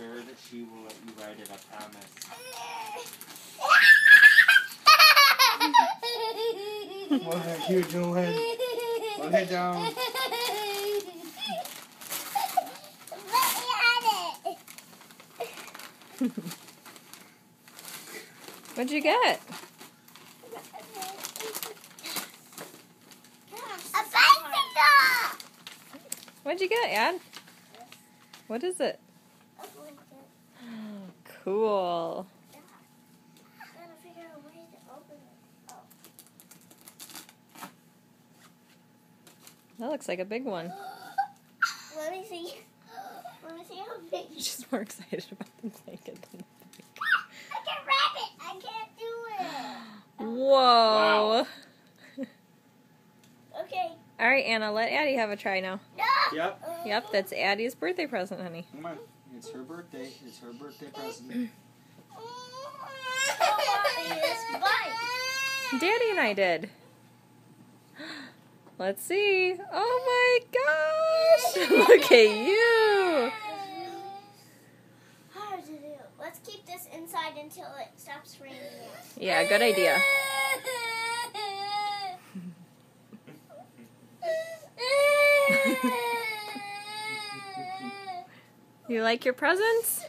sure that she will let you ride it, I promise. What are you doing? Put it down. What'd you get? A bicycle! What'd you get, Ad? What is it? Cool. Gotta figure out a way to open it. Oh. That looks like a big one. Let me see. Let me see how big. She's more excited about the blanket than the blanket. I can wrap it. I can't do it. Whoa. Wow. Okay. All right, Anna, let Addie have a try now. No. Yep. Yep, that's Addie's birthday present, honey. Come on. It's her birthday. It's her birthday present. Daddy and I did. Let's see. Oh my gosh! Look at you! Hard to do. Let's keep this inside until it stops raining. Yeah, good idea. You like your presents?